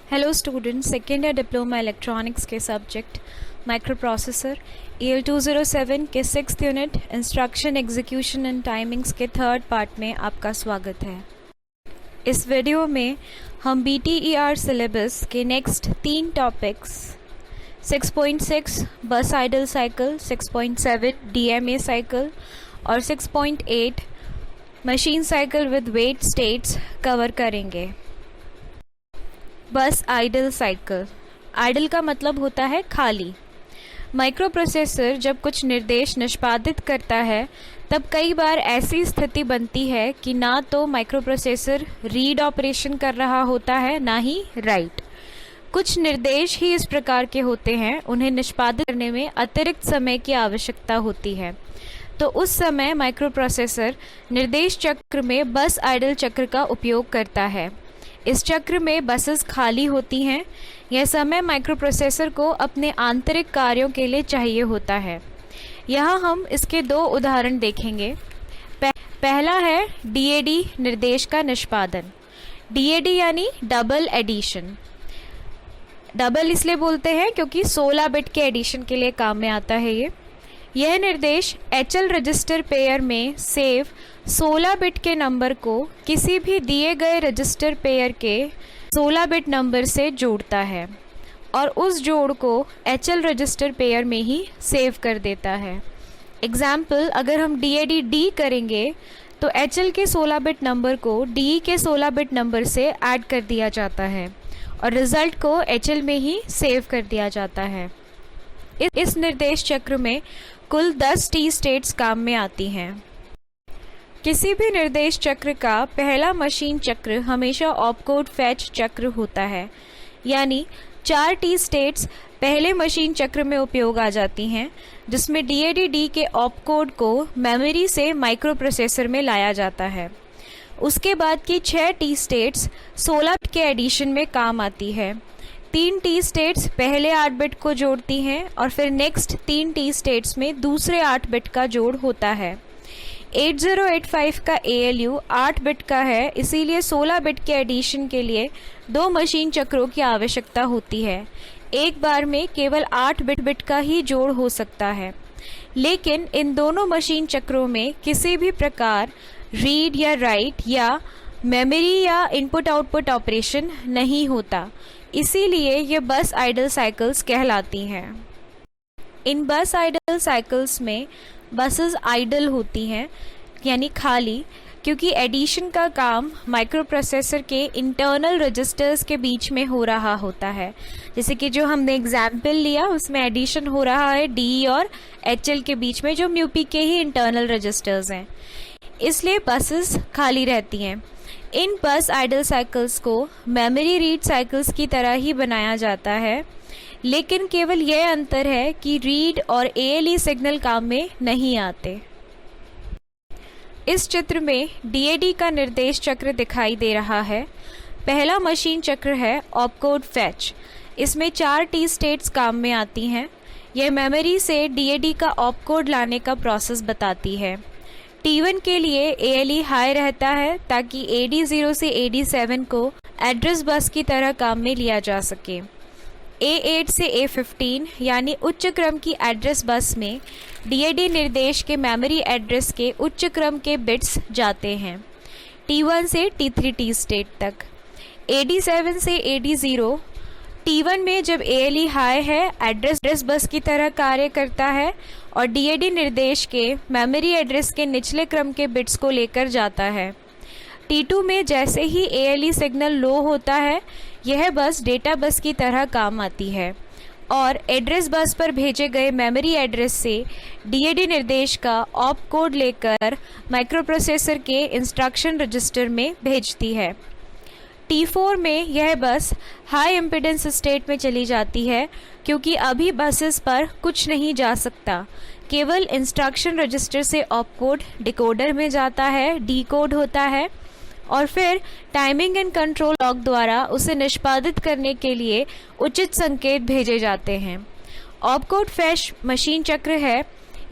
Hello student, second year diploma electronics के subject micro processor EL 207 के 6th unit instruction execution and timings के 3rd part में आपका स्वागत है। इस वीडियो में हम BTER सिलेबस के नेक्स्ट 3 टॉपिक्स 6.6 बस आइडल साइकिल, 6.7 DMA साइकिल और 6.8 machine cycle with weight states cover करेंगे। बस आइडल साइकिल। आइडल का मतलब होता है खाली। माइक्रो प्रोसेसर जब कुछ निर्देश निष्पादित करता है तब कई बार ऐसी स्थिति बनती है कि ना तो माइक्रो प्रोसेसर रीड ऑपरेशन कर रहा होता है ना ही राइट। कुछ निर्देश ही इस प्रकार के होते हैं, उन्हें निष्पादित करने में अतिरिक्त समय की आवश्यकता होती है। तो उस समय माइक्रो प्रोसेसर निर्देश चक्र में बस आइडल चक्र का उपयोग करता है। इस चक्र में बसेस खाली होती हैं। यह समय माइक्रो प्रोसेसर को अपने आंतरिक कार्यों के लिए चाहिए होता है। यहाँ हम इसके 2 उदाहरण देखेंगे। पहला है DAD निर्देश का निष्पादन। DAD यानी डबल एडिशन। डबल इसलिए बोलते हैं क्योंकि 16 बिट के एडिशन के लिए काम में आता है। यह निर्देश HL रजिस्टर पेयर में सेव 16 बिट के नंबर को किसी भी दिए गए रजिस्टर पेयर के 16 बिट नंबर से जोड़ता है और उस जोड़ को HL रजिस्टर पेयर में ही सेव कर देता है। एग्जाम्पल, अगर हम DAD D करेंगे तो HL के 16 बिट नंबर को DE के 16 बिट नंबर से ऐड कर दिया जाता है और रिजल्ट को HL में ही सेव कर दिया जाता है। इस निर्देश चक्र में कुल 10 T स्टेट्स काम में आती हैं। किसी भी निर्देश चक्र का पहला मशीन चक्र हमेशा ऑपकोड फैच चक्र होता है, यानी 4 T स्टेट्स पहले मशीन चक्र में उपयोग आ जाती हैं, जिसमें DAD D के ऑपकोड को मेमोरी से माइक्रो प्रोसेसर में लाया जाता है। उसके बाद की 6 T स्टेट्स 16 बिट के एडिशन में काम आती है। 3 T स्टेट्स पहले 8 बिट को जोड़ती हैं और फिर नेक्स्ट 3 T स्टेट्स में दूसरे 8 बिट का जोड़ होता है। 8085 का ALU 8 बिट का है, इसीलिए 16 बिट के एडिशन के लिए 2 मशीन चक्रों की आवश्यकता होती है। एक बार में केवल 8 बिट का ही जोड़ हो सकता है, लेकिन इन दोनों मशीन चक्रों में किसी भी प्रकार रीड या राइट या मेमोरी या इनपुट आउटपुट ऑपरेशन नहीं होता, इसीलिए ये बस आइडल साइकिल्स कहलाती हैं। इन बस आइडल साइकिल्स में बसेस आइडल होती हैं, यानी खाली, क्योंकि एडिशन का काम माइक्रो प्रोसेसर के इंटरनल रजिस्टर्स के बीच में हो रहा होता है। जैसे कि जो हमने एग्जाम्पल लिया उसमें एडिशन हो रहा है DE और HL के बीच में, जो म्यूपी के ही इंटरनल रजिस्टर्स हैं, इसलिए बसेस खाली रहती हैं। इन बस आइडल साइकिल्स को मेमोरी रीड साइकिल्स की तरह ही बनाया जाता है, लेकिन केवल यह अंतर है कि रीड और ALE सिग्नल काम में नहीं आते। इस चित्र में DAD का निर्देश चक्र दिखाई दे रहा है। पहला मशीन चक्र है ऑपकोड फैच। इसमें 4 T स्टेट्स काम में आती हैं। यह मेमोरी से DAD का ऑपकोड लाने का प्रोसेस बताती है। T1 के लिए ALE हाई रहता है ताकि AD0 से AD7 को एड्रेस बस की तरह काम में लिया जा सके। A8 से A15 यानी उच्च क्रम की एड्रेस बस में DAD निर्देश के मेमोरी एड्रेस के उच्च क्रम के बिट्स जाते हैं। T1 से T3 T स्टेट तक। AD7 से AD0 T1 में जब ALE हाई है एड्रेस बस की तरह कार्य करता है और DAD निर्देश के मेमोरी एड्रेस के निचले क्रम के बिट्स को लेकर जाता है। T2 में जैसे ही ALE सिग्नल लो होता है यह बस डेटा बस की तरह काम आती है और एड्रेस बस पर भेजे गए मेमोरी एड्रेस से DAD निर्देश का ऑप कोड लेकर माइक्रो प्रोसेसर के इंस्ट्रक्शन रजिस्टर में भेजती है। T4 में यह बस हाई इम्पीडेंस स्टेट में चली जाती है, क्योंकि अभी बसेस पर कुछ नहीं जा सकता, केवल इंस्ट्रक्शन रजिस्टर से ऑप कोड डिकोडर में जाता है, डिकोड होता है और फिर टाइमिंग एंड कंट्रोल लॉक द्वारा उसे निष्पादित करने के लिए उचित संकेत भेजे जाते हैं। ऑपकोड फैच मशीन चक्र है,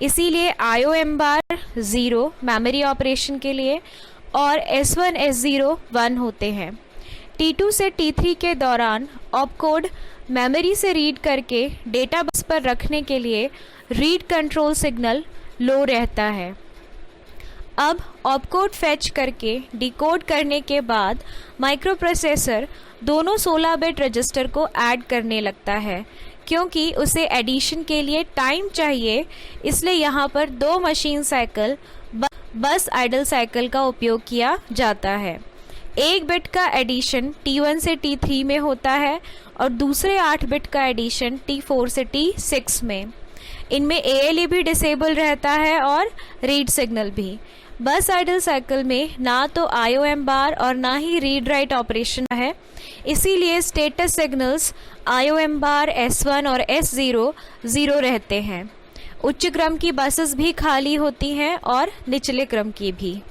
इसीलिए IOM बार 0 मेमोरी ऑपरेशन के लिए और S1 S0 1 होते हैं। T2 से T3 के दौरान ऑपकोड मेमोरी से रीड करके डेटा बस पर रखने के लिए रीड कंट्रोल सिग्नल लो रहता है। अब ऑपकोड फेच करके डिकोड करने के बाद माइक्रो प्रोसेसर दोनों 16 बिट रजिस्टर को ऐड करने लगता है। क्योंकि उसे एडिशन के लिए टाइम चाहिए, इसलिए यहाँ पर 2 मशीन साइकिल बस आइडल साइकिल का उपयोग किया जाता है। एक बिट का एडिशन T1 से T3 में होता है और दूसरे 8 बिट का एडिशन T4 से T6 में। इनमें ALE भी डिसेबल रहता है और रीड सिग्नल भी। बस आइडल साइकिल में ना तो IOM बार और ना ही रीड राइट ऑपरेशन है, इसीलिए स्टेटस सिग्नल्स IOM बार S1 और S0 0 रहते हैं। उच्च क्रम की बसेस भी खाली होती हैं और निचले क्रम की भी।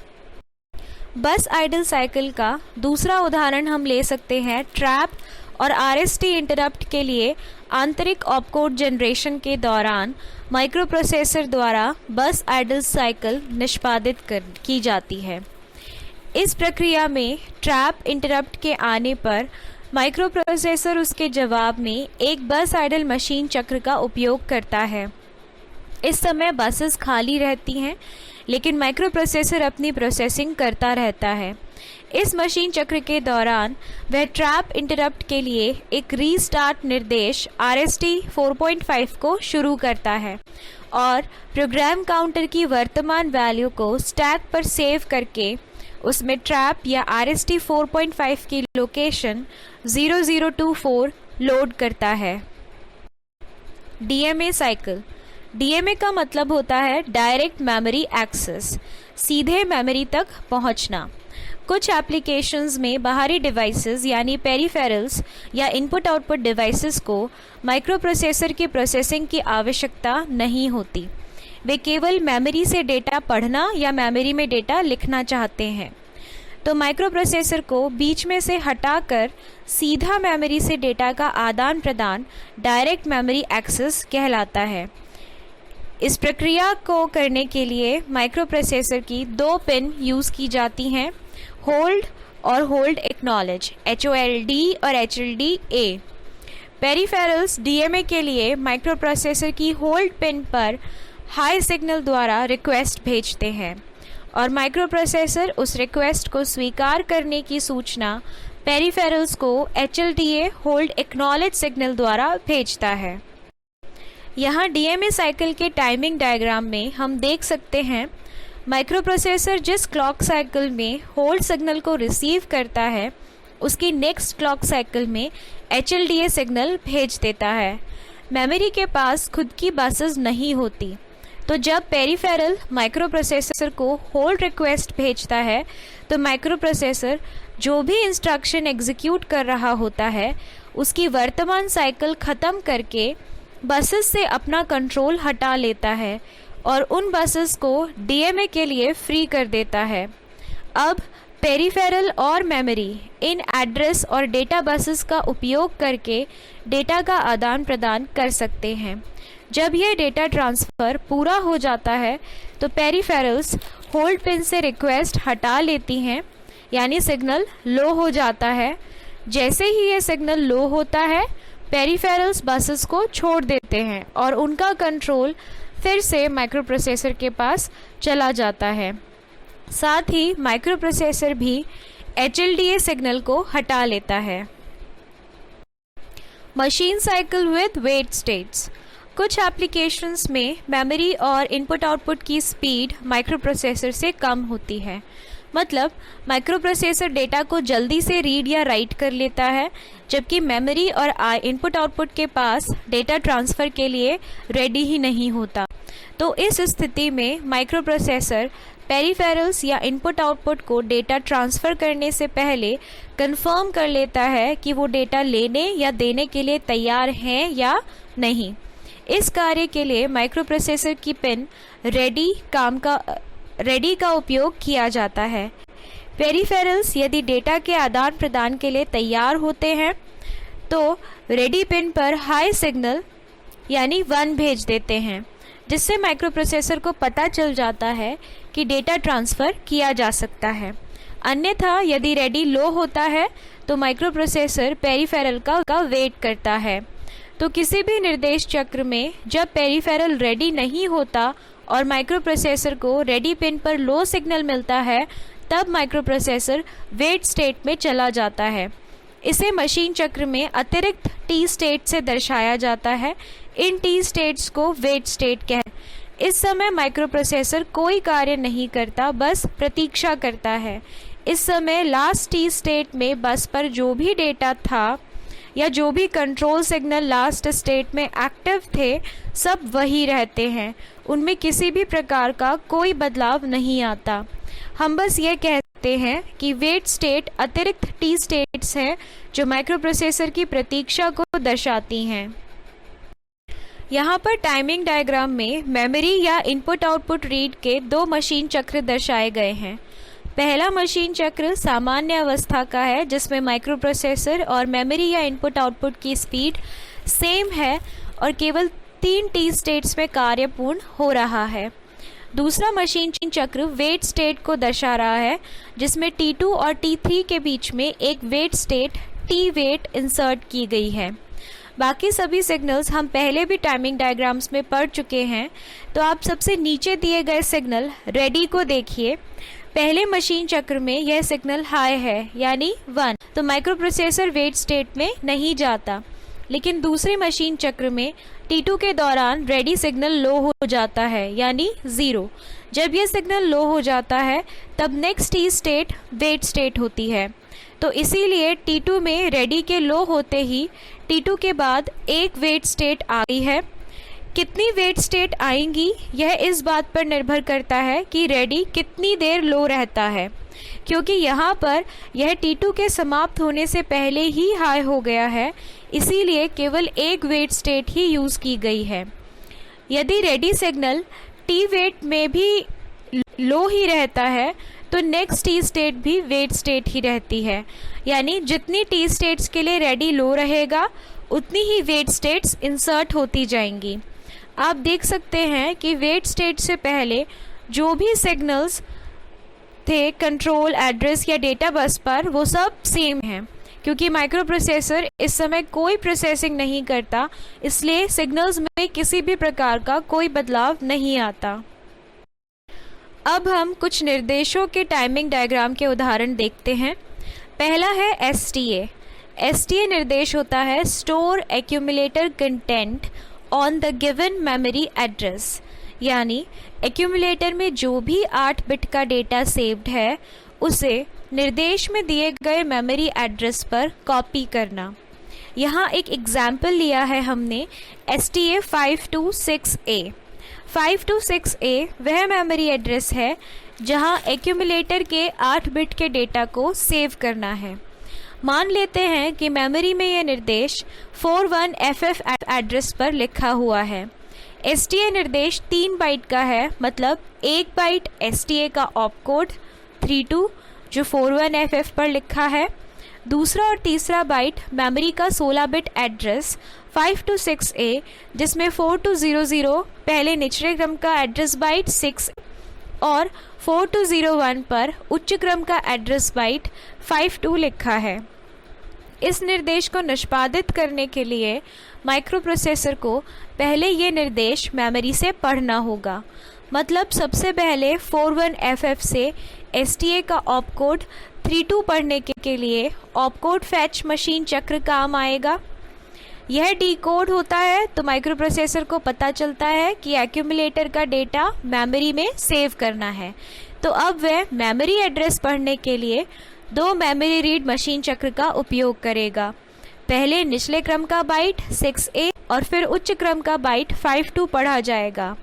बस आइडल साइकिल का दूसरा उदाहरण हम ले सकते हैं ट्रैप और RST इंटरप्ट के लिए आंतरिक ऑपकोड जनरेशन के दौरान माइक्रो प्रोसेसर द्वारा बस आइडल साइकिल निष्पादित की जाती है। इस प्रक्रिया में ट्रैप इंटरप्ट के आने पर माइक्रो प्रोसेसर उसके जवाब में एक बस आइडल मशीन चक्र का उपयोग करता है। इस समय बसेस खाली रहती हैं, लेकिन माइक्रो प्रोसेसर अपनी प्रोसेसिंग करता रहता है। इस मशीन चक्र के दौरान वह ट्रैप इंटरप्ट के लिए एक रीस्टार्ट निर्देश RST 4.5 को शुरू करता है और प्रोग्राम काउंटर की वर्तमान वैल्यू को स्टैक पर सेव करके उसमें ट्रैप या RST 4.5 की लोकेशन 0024 लोड करता है। DMA cycle. DMA का मतलब होता है डायरेक्ट मेमोरी एक्सेस, सीधे मेमोरी तक पहुंचना। कुछ एप्लीकेशंस में बाहरी डिवाइसेस यानी पेरिफेरल्स या इनपुट आउटपुट डिवाइसेस को माइक्रो प्रोसेसर की प्रोसेसिंग की आवश्यकता नहीं होती। वे केवल मेमोरी से डेटा पढ़ना या मेमोरी में डेटा लिखना चाहते हैं, तो माइक्रो प्रोसेसर को बीच में से हटाकर सीधा मेमोरी से डेटा का आदान प्रदान डायरेक्ट मेमोरी एक्सेस कहलाता है। इस प्रक्रिया को करने के लिए माइक्रो प्रोसेसर की 2 पिन यूज़ की जाती हैं, होल्ड और होल्ड एक्नॉलेज, HOLD और HLDA। पेरिफेरल्स DMA के लिए माइक्रो प्रोसेसर की होल्ड पिन पर हाई सिग्नल द्वारा रिक्वेस्ट भेजते हैं और माइक्रो प्रोसेसर उस रिक्वेस्ट को स्वीकार करने की सूचना पेरिफेरल्स को HLDA होल्ड एक्नॉलेज सिग्नल द्वारा भेजता है। यहाँ DMA साइकिल के टाइमिंग डायग्राम में हम देख सकते हैं माइक्रो प्रोसेसर जिस क्लॉक साइकिल में होल्ड सिग्नल को रिसीव करता है उसकी नेक्स्ट क्लॉक साइकिल में HLDA सिग्नल भेज देता है। मेमोरी के पास खुद की बसेस नहीं होती, तो जब पेरिफेरल माइक्रो प्रोसेसर को होल्ड रिक्वेस्ट भेजता है तो माइक्रो प्रोसेसर जो भी इंस्ट्रक्शन एग्जीक्यूट कर रहा होता है उसकी वर्तमान साइकिल ख़त्म करके बसेस से अपना कंट्रोल हटा लेता है और उन बसेस को DMA के लिए फ्री कर देता है। अब पेरिफेरल और मेमोरी इन एड्रेस और डेटा बसेस का उपयोग करके डेटा का आदान प्रदान कर सकते हैं। जब यह डेटा ट्रांसफ़र पूरा हो जाता है तो पेरिफेरल्स होल्ड पिन से रिक्वेस्ट हटा लेती हैं, यानी सिग्नल लो हो जाता है। जैसे ही ये सिग्नल लो होता है पेरिफेरल्स बसेस को छोड़ देते हैं और उनका कंट्रोल फिर से माइक्रो प्रोसेसर के पास चला जाता है। साथ ही माइक्रो प्रोसेसर भी HLDA सिग्नल को हटा लेता है। Machine cycle with weight states. कुछ एप्लीकेशंस में मेमोरी और इनपुट आउटपुट की स्पीड माइक्रो प्रोसेसर से कम होती है, मतलब माइक्रो प्रोसेसर डेटा को जल्दी से रीड या राइट कर लेता है, जबकि मेमोरी और इनपुट आउटपुट के पास डेटा ट्रांसफ़र के लिए रेडी ही नहीं होता। तो इस स्थिति में माइक्रो प्रोसेसर पेरिफेरल्स या इनपुट आउटपुट को डेटा ट्रांसफ़र करने से पहले कंफर्म कर लेता है कि वो डेटा लेने या देने के लिए तैयार हैं या नहीं। इस कार्य के लिए माइक्रो प्रोसेसर की पिन रेडी का उपयोग किया जाता है। पेरिफेरल्स यदि डेटा के आदान प्रदान के लिए तैयार होते हैं तो रेडी पिन पर हाई सिग्नल यानी 1 भेज देते हैं, जिससे माइक्रो प्रोसेसर को पता चल जाता है कि डेटा ट्रांसफ़र किया जा सकता है। अन्यथा यदि रेडी लो होता है तो माइक्रो प्रोसेसर पेरिफेरल का वेट करता है। तो किसी भी निर्देश चक्र में जब पेरिफेरल रेडी नहीं होता और माइक्रो प्रोसेसर को रेडी पिन पर लो सिग्नल मिलता है, तब माइक्रो प्रोसेसर वेट स्टेट में चला जाता है। इसे मशीन चक्र में अतिरिक्त टी स्टेट से दर्शाया जाता है। इन टी स्टेट्स को वेट स्टेट कहते हैं। इस समय माइक्रो प्रोसेसर कोई कार्य नहीं करता, बस प्रतीक्षा करता है। इस समय लास्ट टी स्टेट में बस पर जो भी डेटा था या जो भी कंट्रोल सिग्नल लास्ट स्टेट में एक्टिव थे, सब वही रहते हैं। उनमें किसी भी प्रकार का कोई बदलाव नहीं आता। हम बस ये कहते हैं कि वेट स्टेट अतिरिक्त टी स्टेट्स हैं जो माइक्रो प्रोसेसर की प्रतीक्षा को दर्शाती हैं। यहाँ पर टाइमिंग डायग्राम में मेमोरी या इनपुट आउटपुट रीड के दो मशीन चक्र दर्शाए गए हैं। पहला मशीन चक्र सामान्य अवस्था का है, जिसमें माइक्रो प्रोसेसर और मेमोरी या इनपुट आउटपुट की स्पीड सेम है और केवल 3 टी स्टेट्स में कार्य पूर्ण हो रहा है। दूसरा मशीन चक्र वेट स्टेट को दर्शा रहा है, जिसमें T2 और T3 के बीच में एक wait state T wait insert की गई है। बाकी सभी सिग्नल्स हम पहले भी टाइमिंग डायग्राम्स में पढ़ चुके हैं। तो आप सबसे नीचे दिए गए सिग्नल रेडी को देखिए। पहले मशीन चक्र में यह सिग्नल हाई है यानी 1, तो माइक्रो प्रोसेसर वेट स्टेट में नहीं जाता। लेकिन दूसरे मशीन चक्र में T2 के दौरान रेडी सिग्नल लो हो जाता है यानी 0। जब यह सिग्नल लो हो जाता है तब next T state wait state होती है। तो इसीलिए T2 में रेडी के लो होते ही T2 के बाद एक वेट स्टेट आई है। कितनी वेट स्टेट आएंगी यह इस बात पर निर्भर करता है कि रेडी कितनी देर लो रहता है, क्योंकि यहाँ पर यह T2 के समाप्त होने से पहले ही हाई हो गया है, इसीलिए केवल एक वेट स्टेट ही यूज़ की गई है। यदि रेडी सिग्नल T वेट में भी लो ही रहता है तो नेक्स्ट टी स्टेट भी वेट स्टेट ही रहती है, यानी जितनी टी स्टेट्स के लिए रेडी लो रहेगा उतनी ही वेट स्टेट्स इंसर्ट होती जाएंगी। आप देख सकते हैं कि वेट स्टेट से पहले जो भी सिग्नल्स थे कंट्रोल, एड्रेस या डेटा बस पर, वो सब सेम हैं। क्योंकि माइक्रो प्रोसेसर इस समय कोई प्रोसेसिंग नहीं करता, इसलिए सिग्नल्स में किसी भी प्रकार का कोई बदलाव नहीं आता। अब हम कुछ निर्देशों के टाइमिंग डायग्राम के उदाहरण देखते हैं। पहला है STA। STA निर्देश होता है store accumulator content on the given memory address, यानी एक्यूमुलेटर में जो भी 8 बिट का डेटा सेव्ड है उसे निर्देश में दिए गए मेमोरी एड्रेस पर कॉपी करना। यहाँ एक एग्जाम्पल लिया है हमने STA 526A। 526A वह मेमोरी एड्रेस है जहां एक्यूमुलेटर के 8 बिट के डेटा को सेव करना है। मान लेते हैं कि मेमोरी में यह निर्देश 41FF एड्रेस पर लिखा हुआ है। STA निर्देश 3 बाइट का है, मतलब 1 बाइट STA का ऑप कोड 32 जो 41FF पर लिखा है, दूसरा और तीसरा बाइट मेमोरी का 16 बिट एड्रेस 526A जिसमें 4200 पहले निचले क्रम का एड्रेस बाइट 6 और 4201 पर उच्च क्रम का एड्रेस बाइट 52 लिखा है। इस निर्देश को निष्पादित करने के लिए माइक्रो प्रोसेसर को पहले ये निर्देश मेमोरी से पढ़ना होगा। मतलब सबसे पहले 41FF से STA का ऑप कोड 32 पढ़ने के लिए ऑप कोड फैच मशीन चक्र काम आएगा। यह डीकोड होता है तो माइक्रो प्रोसेसर को पता चलता है कि एक्यूमुलेटर का डेटा मेमोरी में सेव करना है। तो अब वह मेमोरी एड्रेस पढ़ने के लिए 2 मेमोरी रीड मशीन चक्र का उपयोग करेगा। पहले निचले क्रम का बाइट 6A और फिर उच्च क्रम का बाइट 52 पढ़ा जाएगा।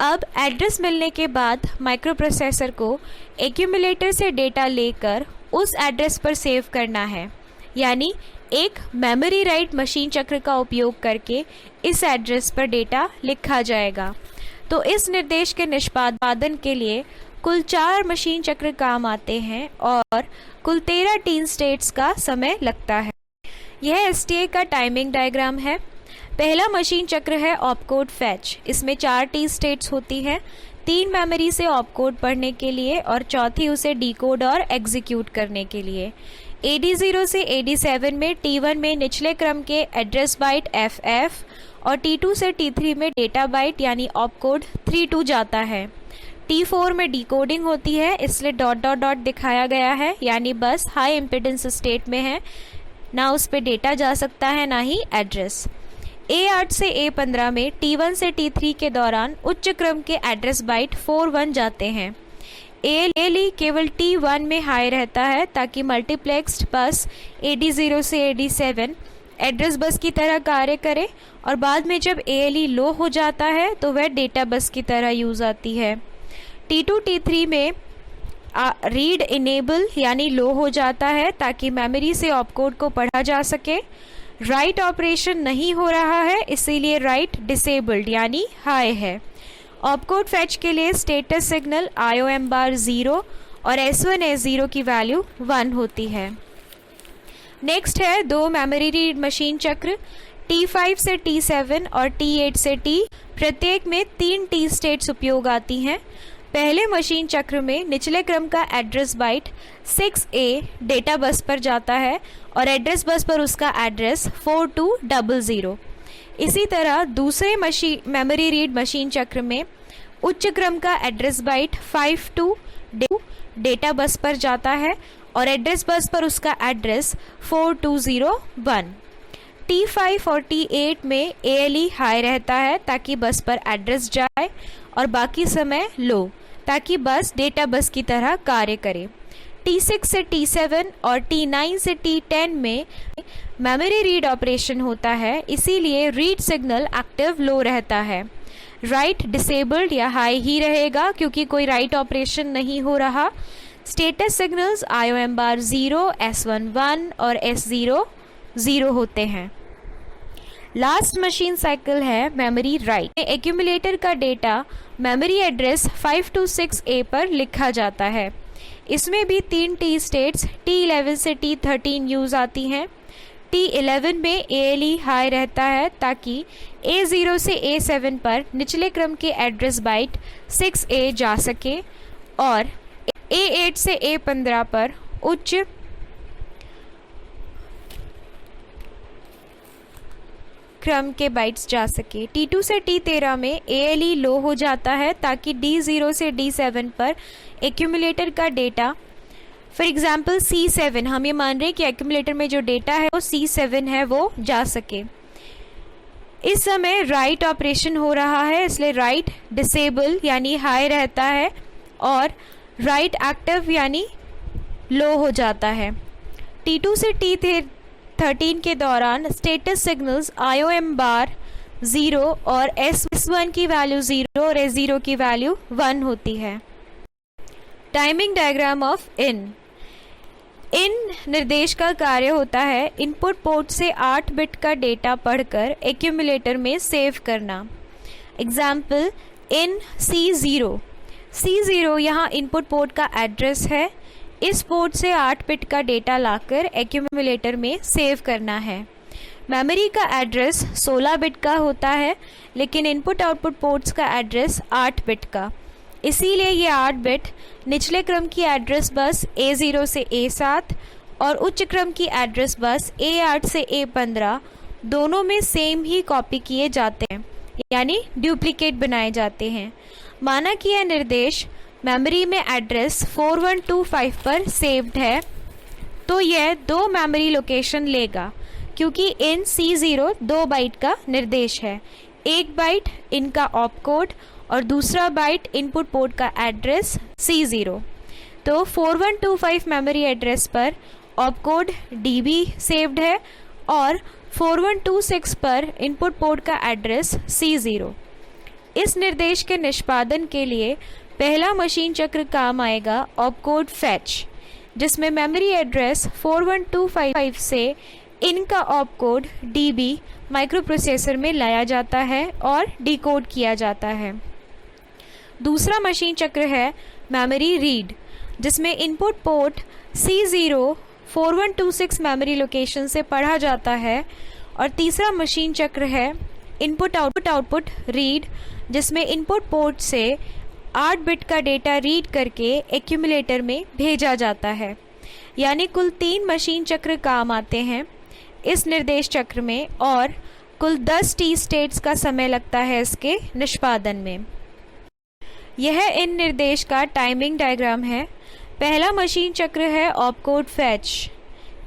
अब एड्रेस मिलने के बाद माइक्रो प्रोसेसर को एक्यूमुलेटर से डेटा लेकर उस एड्रेस पर सेव करना है, यानी एक मेमोरी राइट मशीन चक्र का उपयोग करके इस एड्रेस पर डेटा लिखा जाएगा। तो इस निर्देश के निष्पादन के लिए कुल 4 मशीन चक्र काम आते हैं और कुल 13 टी स्टेट्स का समय लगता है। यह STA का टाइमिंग डायग्राम है। पहला मशीन चक्र है ऑपकोड फैच। इसमें 4 टी स्टेट्स होती हैं। तीन मेमोरी से ऑपकोड पढ़ने के लिए और चौथी उसे डिकोड और एग्जीक्यूट करने के लिए। AD0 से AD7 में T1 में निचले क्रम के एड्रेस बाइट FF और T2 से T3 में डेटा बाइट यानी ऑपकोड 32 जाता है। T4 में डिकोडिंग होती है, इसलिए डॉट डॉट डॉट दिखाया गया है, यानी बस हाई इम्पिडेंस स्टेट में है, ना उस पर डेटा जा सकता है ना ही एड्रेस। A8 से A15 में T1 से T3 के दौरान उच्च क्रम के एड्रेस बाइट 41 जाते हैं। ALE केवल T1 में हाई रहता है ताकि मल्टीप्लेक्स्ड बस AD0 से AD7 एड्रेस बस की तरह कार्य करे, और बाद में जब ALE लो हो जाता है तो वह डेटा बस की तरह यूज आती है। T2 T3 में रीड इनेबल यानी लो हो जाता है ताकि मेमोरी से ऑपकोड को पढ़ा जा सके। राइट ऑपरेशन नहीं हो रहा है, इसीलिए राइट डिसेबल्ड यानी हाई है। ऑपकोड फैच के लिए स्टेटस सिग्नल IOM बार 0 और S1 S0 की वैल्यू 1 होती है। नेक्स्ट है दो मेमोरी रीड मशीन चक्र T5 से T7 और T8 से T, प्रत्येक में 3 T स्टेट्स उपयोग आती हैं। पहले मशीन चक्र में निचले क्रम का address bite 6A data bus पर जाता है और एड्रेस बस पर उसका एड्रेस 4200। इसी तरह दूसरे मेमोरी रीड मशीन चक्र में उच्च क्रम का एड्रेस बाइट 52 डेटा बस पर जाता है और एड्रेस बस पर उसका एड्रेस 4201। T5 और T8 में ALE हाई रहता है ताकि बस पर एड्रेस जाए और बाकी समय लो ताकि बस डेटा बस की तरह कार्य करे। T6 से T7 और T9 से T10 में मेमोरी रीड ऑपरेशन होता है, इसीलिए रीड सिग्नल एक्टिव लो रहता है। राइट डिसेबल्ड या हाई ही रहेगा क्योंकि कोई राइट ऑपरेशन नहीं हो रहा। स्टेटस सिग्नल्स IOM बार 0, S1 1 और S0 0 होते हैं। लास्ट मशीन साइकिल है मेमोरी राइट। एक्यूमुलेटर का डेटा मेमोरी एड्रेस 526A पर लिखा जाता है। इसमें भी 3 T स्टेट्स T11 से T13 यूज आती हैं। T11 में ALE हाई रहता है ताकि A0 से A7 पर निचले क्रम के एड्रेस बाइट 6A जा सके और A8 से A15 पर उच्च क्रम के बाइट्स जा सके। T2 से T13 में ALE लो हो जाता है ताकि D0 से D7 पर एक्यूमुलेटर का डेटा, फॉर एग्जाम्पल C7, हम ये मान रहे हैं कि एक्यूमुलेटर में जो डेटा है वो C7 है, वो जा सके। इस समय राइट ऑपरेशन हो रहा है, इसलिए राइट डिसेबल यानी हाई रहता है और राइट एक्टिव यानी लो हो जाता है। T2 से T13 के दौरान स्टेटस सिग्नल्स IOM बार 0 और S1 की वैल्यू 0 और S0 की वैल्यू 1 होती है। टाइमिंग डायग्राम ऑफ इन निर्देश का कार्य होता है इनपुट पोर्ट से 8 बिट का डेटा पढ़कर एक्यूमुलेटर में सेव करना। एग्जाम्पल इन C0 यहाँ इनपुट पोर्ट का एड्रेस है। इस पोर्ट से 8 बिट का डेटा लाकर एक्यूमुलेटर में सेव करना है। मेमोरी का एड्रेस 16 बिट का होता है, लेकिन इनपुट आउटपुट पोर्ट्स का एड्रेस 8 बिट का, इसीलिए ये 8 बिट निचले क्रम की एड्रेस बस A0 से A7 और उच्च क्रम की एड्रेस बस A8 से A15 दोनों में सेम ही कॉपी किए जाते हैं, यानी डुप्लीकेट बनाए जाते हैं। माना कि यह निर्देश मेमोरी में एड्रेस 4125 पर सेव्ड है, तो यह 2 मेमोरी लोकेशन लेगा क्योंकि इन C0 2 बाइट का निर्देश है। एक बाइट इनका ऑपकोड और दूसरा बाइट इनपुट पोर्ट का एड्रेस C0। तो 4125 मेमोरी एड्रेस पर ऑपकोड DB सेव्ड है और 4126 पर इनपुट पोर्ट का एड्रेस C0। इस निर्देश के निष्पादन के लिए पहला मशीन चक्र काम आएगा ऑपकोड फैच, जिसमें मेमोरी एड्रेस 4125 से इनका ऑपकोड DB माइक्रोप्रोसेसर में लाया जाता है और डिकोड किया जाता है। दूसरा मशीन चक्र है मेमोरी रीड, जिसमें input port C0 4126 memory location से पढ़ा जाता है। और तीसरा मशीन चक्र है इनपुट आउटपुट रीड, जिसमें इनपुट पोर्ट से 8 बिट का डेटा रीड करके एक्यूमुलेटर में भेजा जाता है। यानी कुल 3 मशीन चक्र काम आते हैं इस निर्देश चक्र में और कुल 10 टी स्टेट्स का समय लगता है इसके निष्पादन में। यह इन निर्देश का टाइमिंग डायग्राम है। पहला मशीन चक्र है ऑपकोड फैच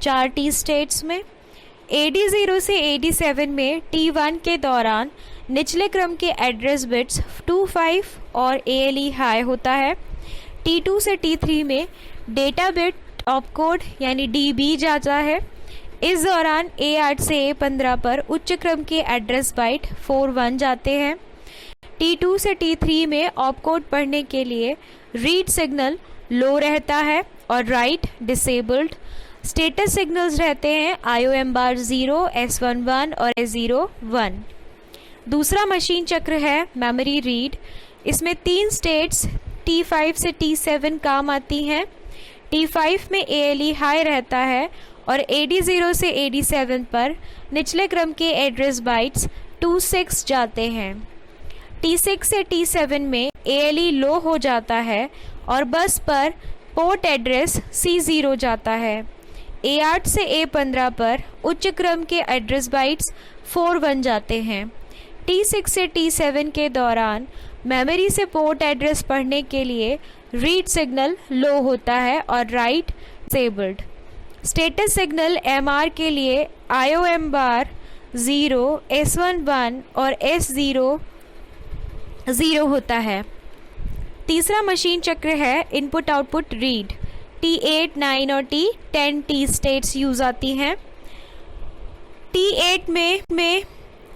4 टी स्टेट्स में। AD0 से AD7 में T1 के दौरान निचले क्रम के एड्रेस बिट्स 25 और ALE हाई होता है। T2 से T3 में डेटा बिट ऑपकोड यानी DB जाता है। इस दौरान A8 से A15 पर उच्च क्रम के एड्रेस बाइट 41 जाते हैं। T2 से T3 में ऑपकोड पढ़ने के लिए रीड सिग्नल लो रहता है और राइट डिसेबल्ड। स्टेटस सिग्नल्स रहते हैं IOM बार 0, S11 और S01। दूसरा मशीन चक्र है मेमोरी रीड। इसमें 3 स्टेट्स T5 से T7 काम आती हैं। T5 में ALE हाई रहता है और AD0 से AD7 पर निचले क्रम के एड्रेस बाइट्स 26 जाते हैं। T6 से T7 में ALE लो हो जाता है और बस पर पोर्ट एड्रेस C0 जाता है। A8 से A15 पर उच्च क्रम के एड्रेस बाइट्स 41 जाते हैं। T6 से T7 के दौरान मेमोरी से पोर्ट एड्रेस पढ़ने के लिए रीड सिग्नल लो होता है और right disabled. Status signal MR के लिए IOM बार 0, S11 और S00 होता है। तीसरा मशीन चक्र है इनपुट आउटपुट रीड। T8, 9 और T10 टी स्टेट्स यूज आती हैं। T8 में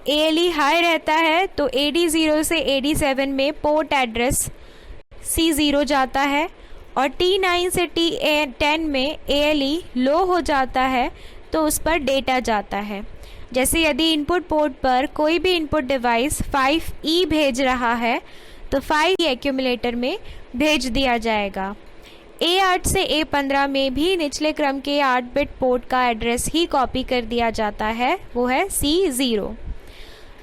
ALE हाई रहता है तो AD0 से AD7 में पोर्ट एड्रेस C0 जाता है और T9 से T10 में ALE लो हो जाता है तो उस पर डेटा जाता है। जैसे यदि इनपुट पोर्ट पर कोई भी इनपुट डिवाइस 5E भेज रहा है तो 5E एक्यूमुलेटर में भेज दिया जाएगा। A8 से A15 में भी निचले क्रम के 8 बिट पोर्ट का एड्रेस ही कॉपी कर दिया जाता है, वो है C0।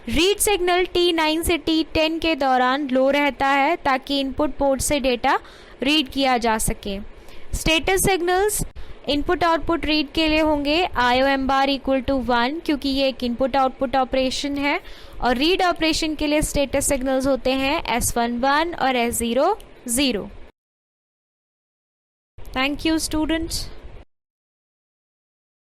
रीड सिग्नल T9 से T10 के दौरान लो रहता है ताकि इनपुट पोर्ट से डेटा रीड किया जा सके। Status signals input output read के लिए होंगे IOM बार इक्वल टू 1 क्योंकि ये एक इनपुट आउटपुट ऑपरेशन है और रीड ऑपरेशन के लिए स्टेटस सिग्नल्स होते हैं S11 और S00। Thank you students.